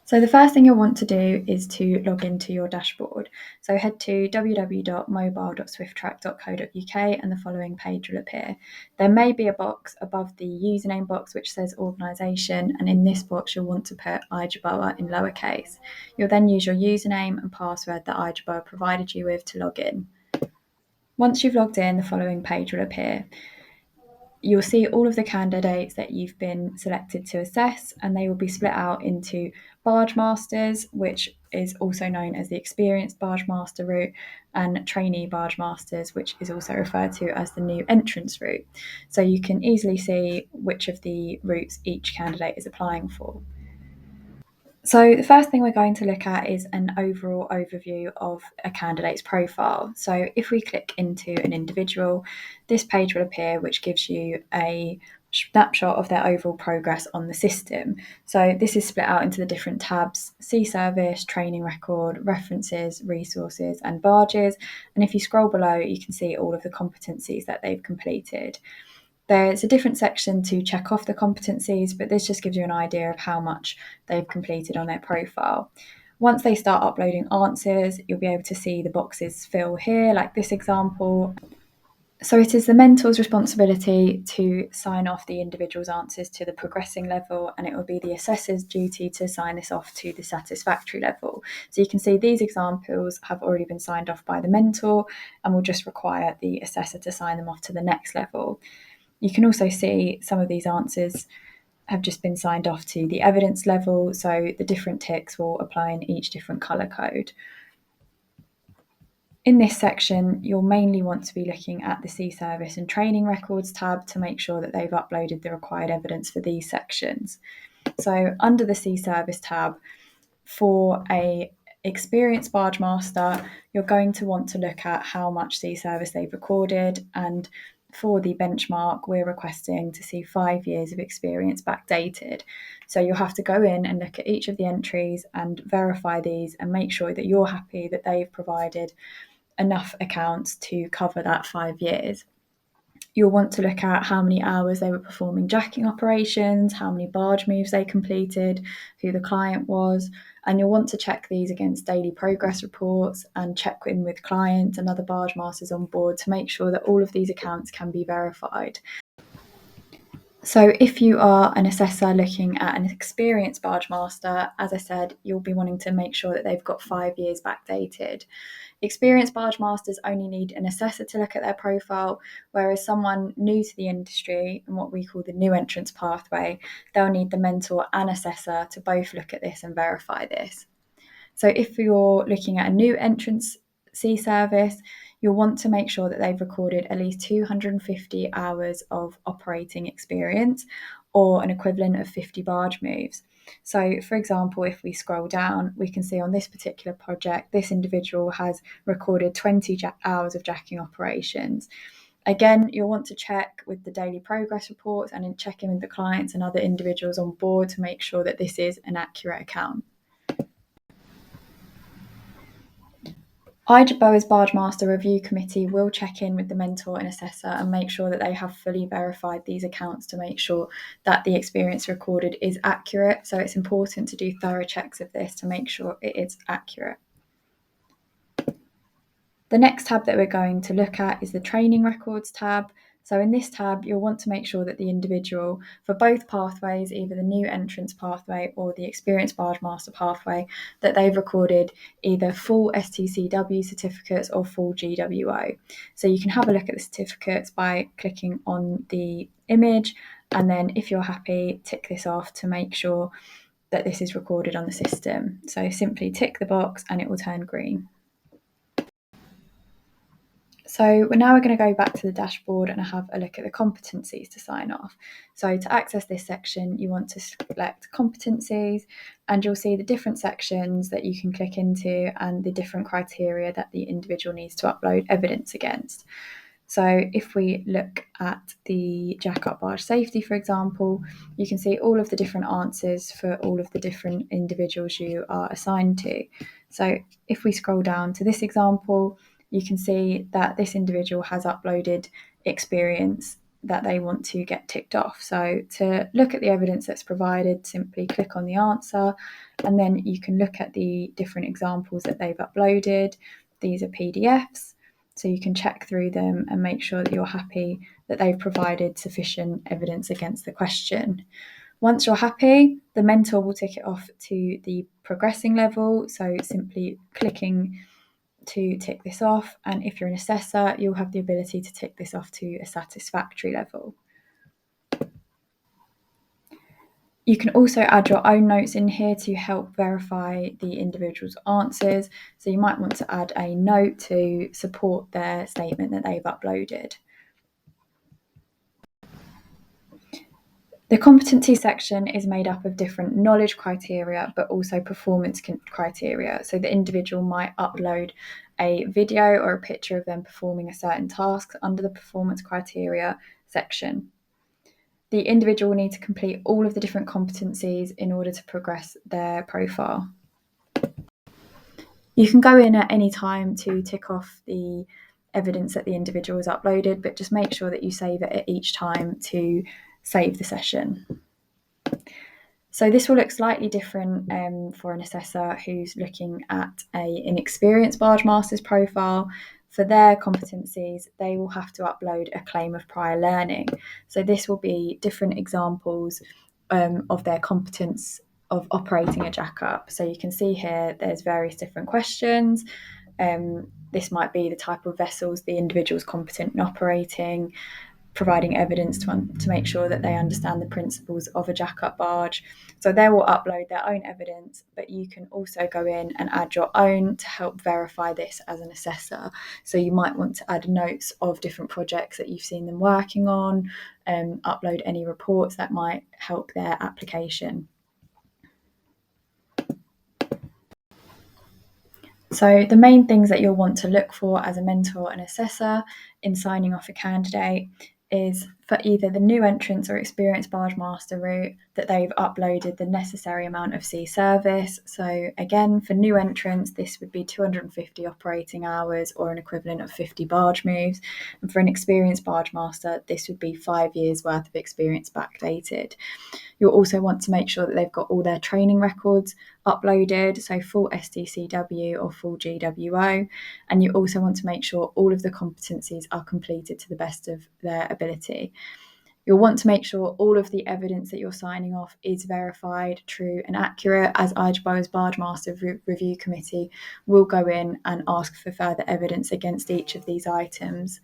So the first thing you'll want to do is to log into your dashboard. So head to www.mobile.swifttrack.co.uk and the following page will appear. There may be a box above the username box which says organisation, and in this box you'll want to put iJaboa in lowercase. You'll then use your username and password that iJaboa provided you with to log in. Once you've logged in, the following page will appear. You'll see all of the candidates that you've been selected to assess, and they will be split out into Barge Masters, which is also known as the Experienced Barge Master route, and Trainee Barge Masters, which is also referred to as the New Entrants route. So you can easily see which of the routes each candidate is applying for. So the first thing we're going to look at is an overall overview of a candidate's profile. So if we click into an individual, this page will appear, which gives you a snapshot of their overall progress on the system. So this is split out into the different tabs: C service, training record, references, resources, and barges. And if you scroll below, you can see all of the competencies that they've completed. There's a different section to check off the competencies, but this just gives you an idea of how much they've completed on their profile. Once they start uploading answers, you'll be able to see the boxes fill here, like this example. So it is the mentor's responsibility to sign off the individual's answers to the progressing level, and it will be the assessor's duty to sign this off to the satisfactory level. So you can see these examples have already been signed off by the mentor and will just require the assessor to sign them off to the next level. You can also see some of these answers have just been signed off to the evidence level, so the different ticks will apply in each different colour code. In this section, you'll mainly want to be looking at the C Service and Training Records tab to make sure that they've uploaded the required evidence for these sections. So under the C Service tab, for a experienced Barge Master, you're going to want to look at how much C Service they've recorded, and for the benchmark, we're requesting to see 5 years of experience backdated. So you'll have to go in and look at each of the entries and verify these and make sure that you're happy that they've provided enough accounts to cover that 5 years. You'll want to look at how many hours they were performing jacking operations, how many barge moves they completed, who the client was, and you'll want to check these against daily progress reports and check in with clients and other barge masters on board to make sure that all of these accounts can be verified. So if you are an assessor looking at an experienced barge master, as I said, you'll be wanting to make sure that they've got 5 years backdated. Experienced barge masters only need an assessor to look at their profile, whereas someone new to the industry, and what we call the new entrants pathway, they'll need the mentor and assessor to both look at this and verify this. So if you're looking at a new entrants C service, you'll want to make sure that they've recorded at least 250 hours of operating experience, or an equivalent of 50 barge moves. So, for example, if we scroll down, we can see on this particular project, this individual has recorded 20 hours of jacking operations. Again, you'll want to check with the daily progress reports and check in with the clients and other individuals on board to make sure that this is an accurate account. iJaboa's Barge Master Review Committee will check in with the mentor and assessor and make sure that they have fully verified these accounts to make sure that the experience recorded is accurate. So it's important to do thorough checks of this to make sure it is accurate. The next tab that we're going to look at is the Training Records tab. So in this tab, you'll want to make sure that the individual for both pathways, either the new entrance pathway or the experienced barge master pathway, that they've recorded either full STCW certificates or full GWO. So you can have a look at the certificates by clicking on the image, and then if you're happy, tick this off to make sure that this is recorded on the system. So simply tick the box and it will turn green. So now we're going to go back to the dashboard and have a look at the competencies to sign off. So to access this section, you want to select competencies, and you'll see the different sections that you can click into and the different criteria that the individual needs to upload evidence against. So if we look at the jack-up barge safety, for example, you can see all of the different answers for all of the different individuals you are assigned to. So if we scroll down to this example, you can see that this individual has uploaded experience that they want to get ticked off. So to look at the evidence that's provided, simply click on the answer, and then you can look at the different examples that they've uploaded. These are PDFs, so you can check through them and make sure that you're happy that they've provided sufficient evidence against the question. Once you're happy, the mentor will tick it off to the progressing level, so simply clicking to tick this off, and if you're an assessor, you'll have the ability to tick this off to a satisfactory level. You can also add your own notes in here to help verify the individual's answers. So you might want to add a note to support their statement that they've uploaded. The competency section is made up of different knowledge criteria, but also performance criteria. So the individual might upload a video or a picture of them performing a certain task under the performance criteria section. The individual will need to complete all of the different competencies in order to progress their profile. You can go in at any time to tick off the evidence that the individual has uploaded, but just make sure that you save it at each time to save the session. So this will look slightly different for an assessor who's looking at an experienced Barge Masters profile. For their competencies, they will have to upload a claim of prior learning. So this will be different examples of their competence of operating a jack-up. So you can see here there's various different questions. This might be the type of vessels the individual's competent in operating, providing evidence to make sure that they understand the principles of a jack-up barge. So they will upload their own evidence, but you can also go in and add your own to help verify this as an assessor. So you might want to add notes of different projects that you've seen them working on, upload any reports that might help their application. So the main things that you'll want to look for as a mentor and assessor in signing off a candidate is for either the new entrants or experienced Barge Master route that they've uploaded the necessary amount of sea service. So again, for new entrants, this would be 250 operating hours or an equivalent of 50 barge moves. And for an experienced Barge Master, this would be 5 years worth of experience backdated. You'll also want to make sure that they've got all their training records uploaded, so full SDCW or full GWO, and you also want to make sure all of the competencies are completed to the best of their ability. You'll want to make sure all of the evidence that you're signing off is verified, true and accurate, as IJBOA's Barge Master Review Committee will go in and ask for further evidence against each of these items.